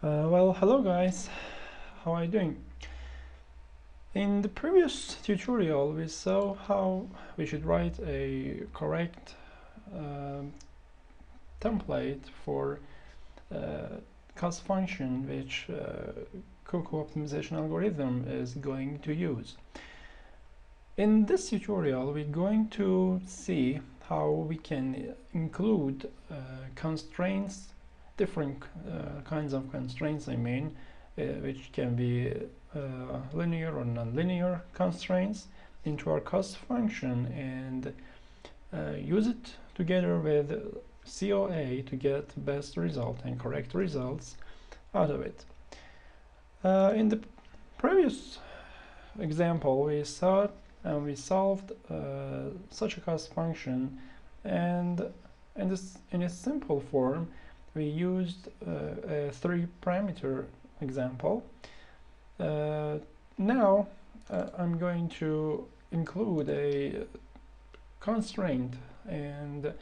Well, hello guys, how are you doing? In the previous tutorial we saw how we should write a correct template for cost function which COA optimization algorithm is going to use. In this tutorial we're going to see how we can include constraints, different kinds of constraints which can be linear or nonlinear constraints into our cost function and use it together with COA to get best result and correct results out of it. In the previous example we saw and we solved such a cost function, and in a simple form we used a 3-parameter example. Now I'm going to include a constraint, and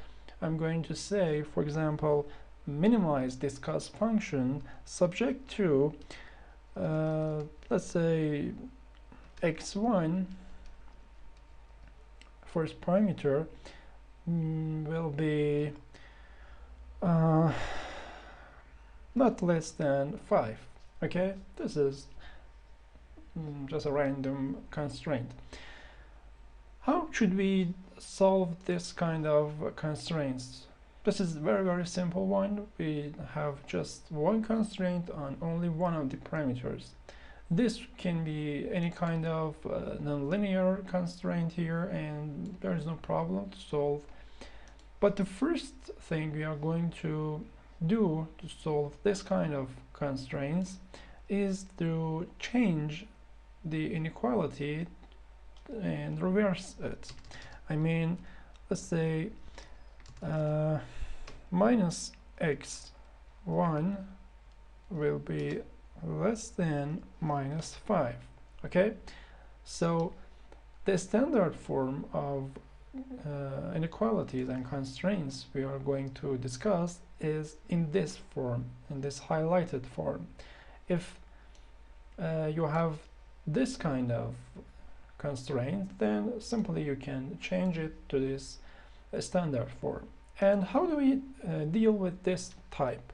I'm going to say, for example, minimize this cost function subject to let's say x1 first parameter will be not less than 5. Okay, this is just a random constraint. How should we solve this kind of constraints? This is a very simple one. We have just one constraint on only one of the parameters. This can be any kind of nonlinear constraint here, and there is no problem to solve. But the first thing we are going to do to solve this kind of constraints is to change the inequality and reverse it. I mean, let's say minus x1 will be less than minus 5. Okay, so the standard form of inequalities and constraints we are going to discuss is in this form, in this highlighted form. If you have this kind of constraint, then simply you can change it to this standard form. And how do we deal with this type?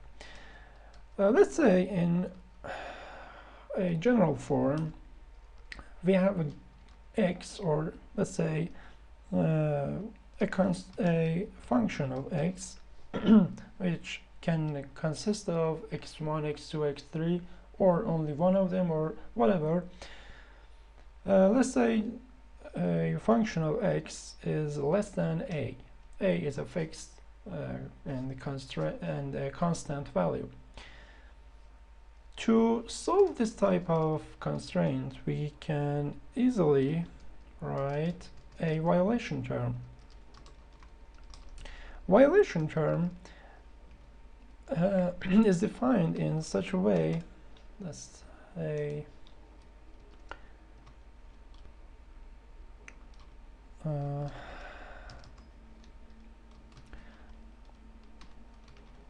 Let's say in a general form we have an x, or let's say a function of x which can consist of x1, x2, x3, or only one of them, or whatever. Let's say a function of x is less than a. A is a fixed and a constant value. To solve this type of constraint, we can easily write a violation term. Violation term is defined in such a way. Let's say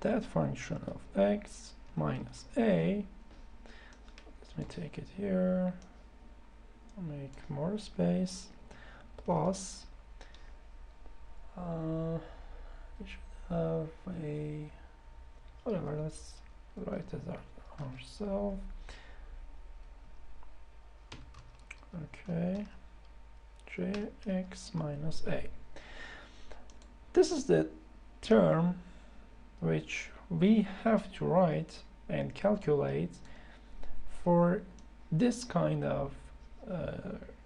that function of x minus a, let me take it here, make more space, plus we should have a whatever, let's write it ourselves. Okay, jx minus a. This is the term which we have to write and calculate for this kind of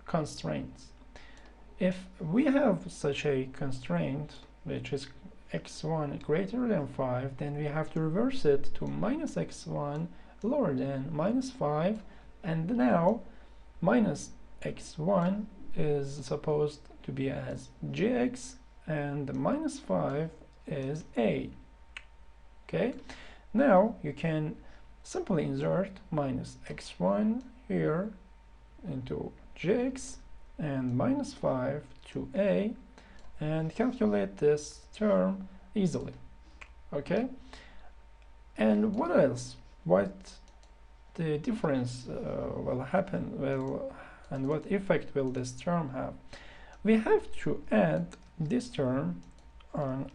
constraints. If we have such a constraint which is x1 greater than 5, then we have to reverse it to minus x1 lower than minus 5, and now minus x1 is supposed to be as gx and minus 5 is a. Okay, now you can simply insert minus x1 here into gx and minus 5 to a and calculate this term easily. Okay, and what else? What the difference will happen, and what effect will this term have? We have to add this term on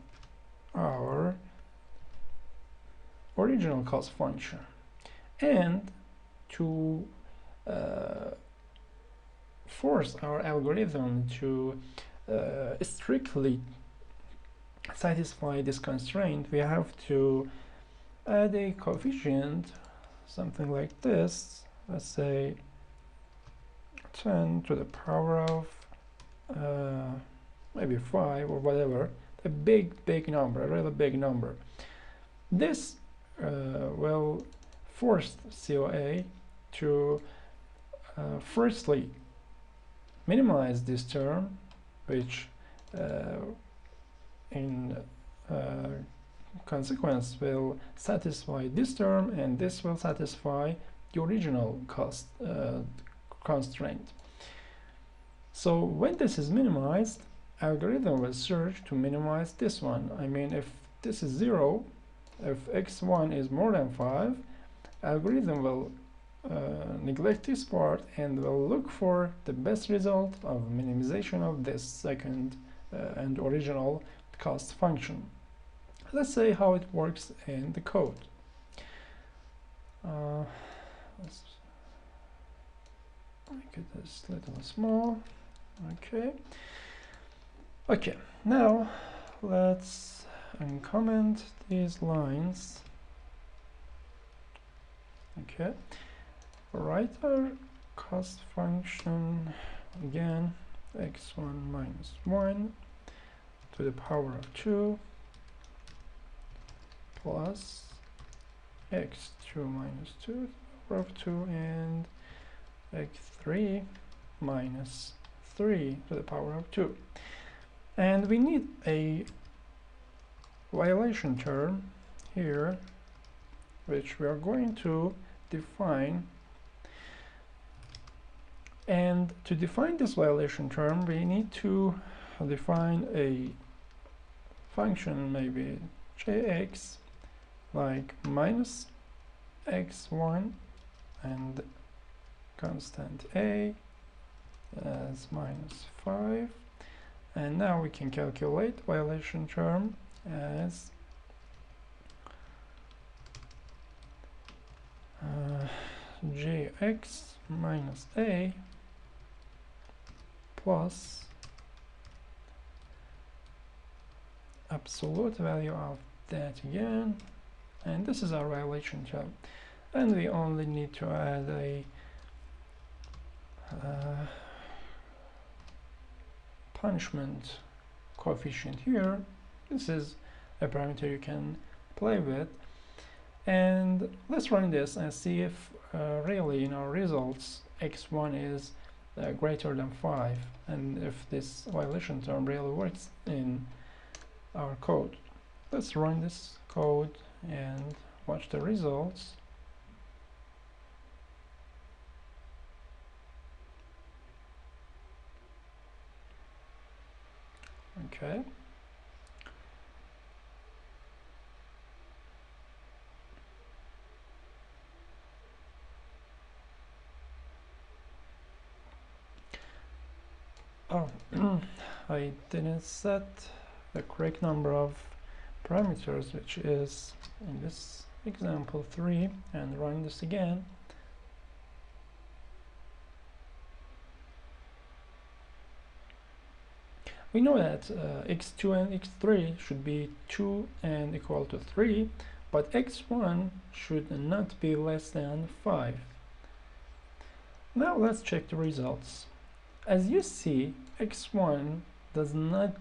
our original cost function, and to force our algorithm to strictly satisfy this constraint, we have to add a coefficient, something like this. Let's say 10 to the power of maybe 5 or whatever, a big number, a really big number. This will force COA to firstly minimize this term, which in consequence will satisfy this term, and this will satisfy the original cost constraint. So when this is minimized, algorithm will search to minimize this one. I mean, if this is 0, if x1 is more than 5, algorithm will neglect this part and will look for the best result of minimization of this second and original cost function. Let's say how it works in the code. Let's make it this little small. Okay, now let's uncomment these lines. Okay, write our cost function again, x1 minus 1 to the power of 2 plus x2 minus 2 to the power of 2 and x3 minus 3 to the power of 2. And we need a violation term here, which we are going to define. And to define this violation term, we need to define a function, maybe jx, like minus x1 and constant a as minus 5. And now we can calculate violation term as jx minus a plus absolute value of that again, and this is our violation term. And we only need to add a punishment coefficient here. This is a parameter you can play with, and let's run this and see if really in our results x1 is greater than 5, and if this violation term really works in our code. Let's run this code and watch the results. Okay. Oh, I didn't set the correct number of parameters, which is in this example 3, and run this again. We know that x2 and x3 should be 2 and equal to 3, but x1 should not be less than 5. Now let's check the results. As you see, x1 does not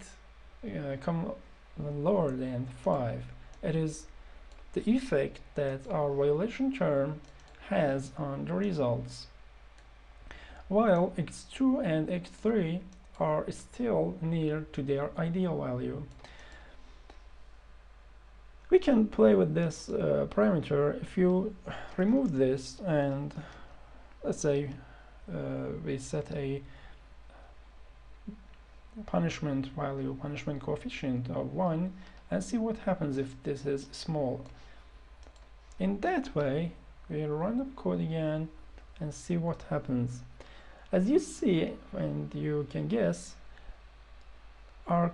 come lower than 5. It is the effect that our violation term has on the results, while x2 and x3 are still near to their ideal value. We can play with this parameter. If you remove this and let's say we set a punishment value, punishment coefficient of 1, and see what happens if this is small. In that way, we'll run the code again and see what happens. As you see, and you can guess, our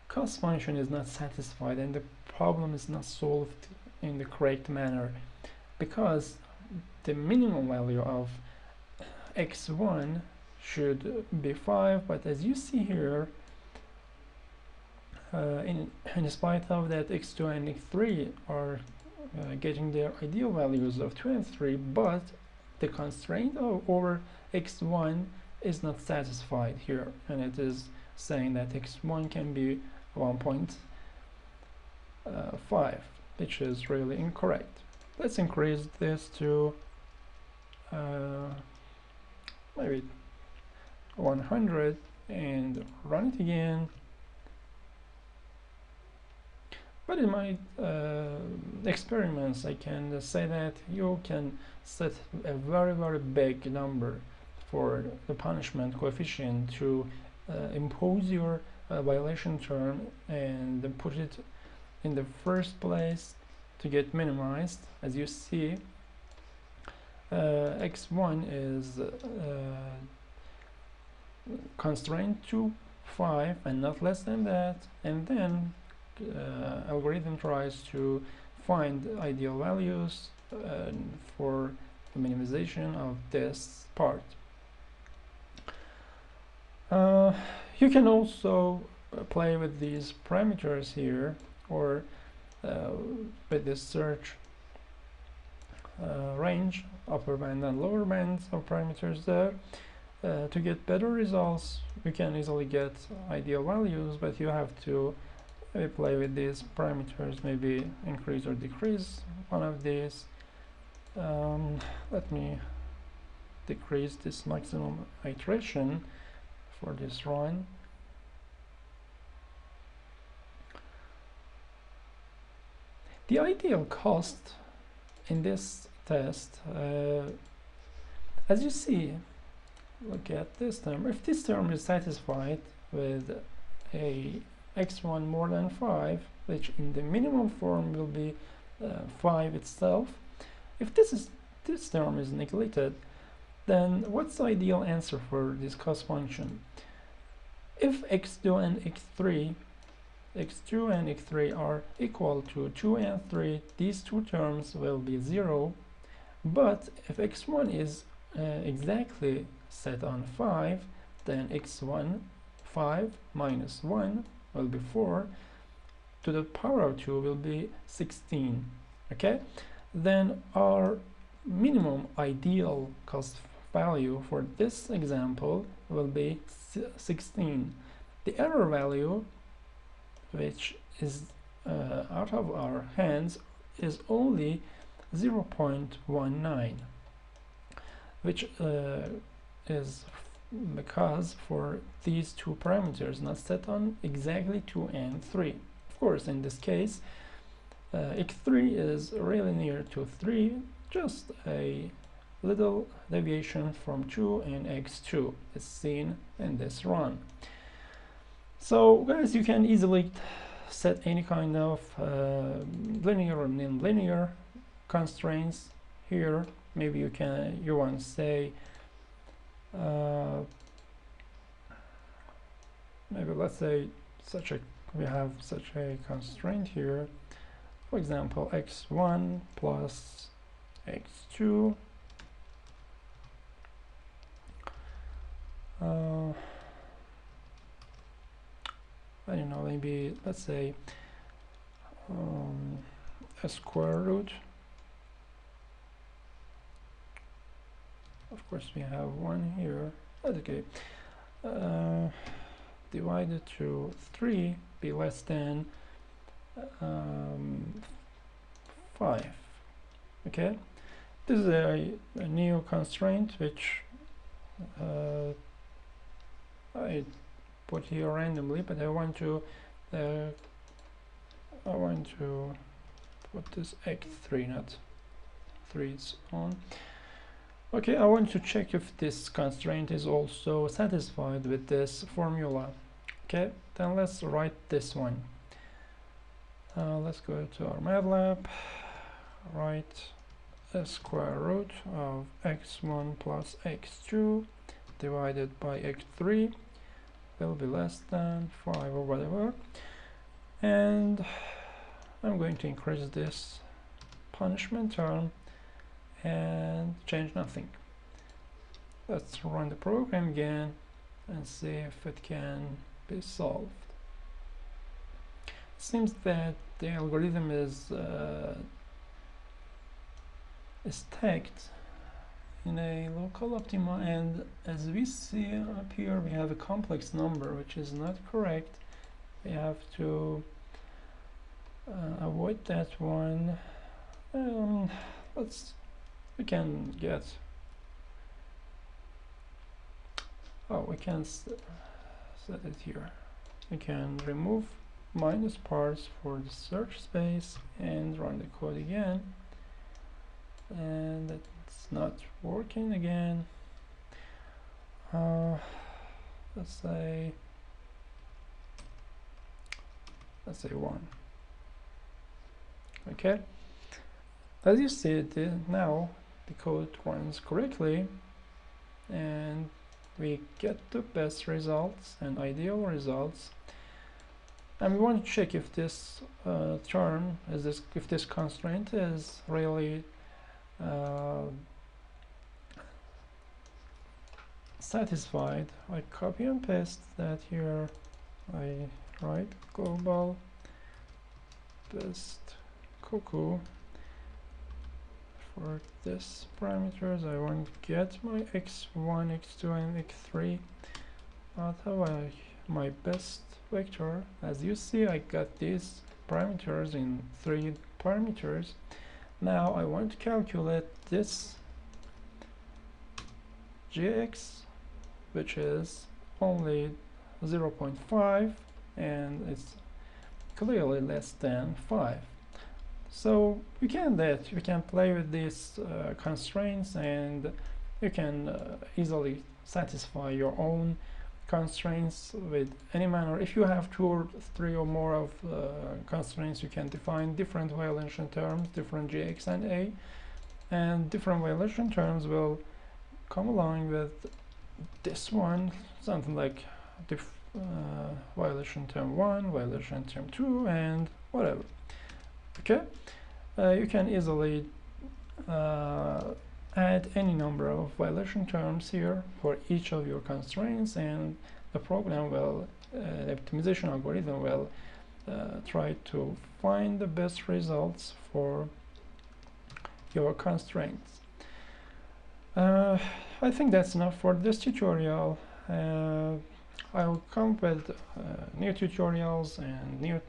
cost function is not satisfied and the problem is not solved in the correct manner, because the minimum value of x1 should be 5, but as you see here, in spite of that, x2 and x3 are getting their ideal values of 2 and 3, but the constraint over x1 is not satisfied here, and it is saying that x1 can be 1.5, which is really incorrect. Let's increase this to maybe 100 and run it again. But in my experiments, I can say that you can set a very big number for the punishment coefficient to impose your violation term and put it in the first place to get minimized. As you see, x1 is constrained to 5 and not less than that, and then algorithm tries to find ideal values for the minimization of this part. You can also play with these parameters here, or with this search range, upper band and lower bands of parameters there. To get better results, you can easily get ideal values, but you have to play with these parameters, maybe increase or decrease one of these. Let me decrease this maximum iteration for this run. The ideal cost in this test, as you see, look at this term. If this term is satisfied with a x1 more than 5, which in the minimum form will be 5 itself, if this term is neglected, then what's the ideal answer for this cost function? If x2 and x3 are equal to 2 and 3, these two terms will be 0. But if x1 is exactly set on 5, then x1, 5 minus 1 will be 4, to the power of 2 will be 16. Okay, then our minimum ideal cost value for this example will be 16. The error value, which is out of our hands, is only 0.19, which is because for these two parameters not set on exactly 2 and 3. Of course, in this case, x3 is really near to 3, just a little deviation from 2, and x2 is seen in this run. So guys, you can easily set any kind of linear or nonlinear constraints here. Maybe you want to say maybe let's say we have such a constraint here, for example x1 plus x2 I don't know, maybe let's say a square root. Of course we have 1 here. That's okay. Divided to 3 be less than 5. Okay, this is a new constraint which I put here randomly, but I want to put this x3, not 3's on. Okay, I want to check if this constraint is also satisfied with this formula. Okay, then let's write this one. Let's go to our MATLAB, write the square root of x1 plus x2 divided by x3 will be less than 5 or whatever, and I'm going to increase this punishment term and change nothing. Let's run the program again and see if it can be solved. It seems that the algorithm is stacked in a local optima, and as we see up here we have a complex number which is not correct. We have to avoid that one. We can get, we can set it here. We can remove minus parts for the search space and run the code again, and it's not working again. Let's say 1. Okay, as you see, now the code runs correctly and we get the best results and ideal results. And we want to check if this term if this constraint is really satisfied. I copy and paste that here. I write global best COA for this parameters. I want to get my x1, x2 and x3 out of my best vector. As you see, I got these parameters in 3 parameters. Now I want to calculate this gx, which is only 0.5 and it's clearly less than 5. So you can play with these constraints, and you can easily satisfy your own constraints with any manner. If you have 2 or 3 or more of constraints, you can define different violation terms, different gx and a, and different violation terms will come along with this one, something like violation term 1, violation term 2, and whatever. Okay, you can easily add any number of violation terms here for each of your constraints, and the program will, the optimization algorithm will try to find the best results for your constraints. I think that's enough for this tutorial. I'll come with new tutorials and new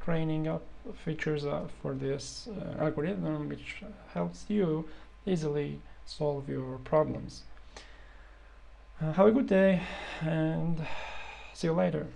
training up features for this algorithm, which helps you easily solve your problems. Have a good day and see you later.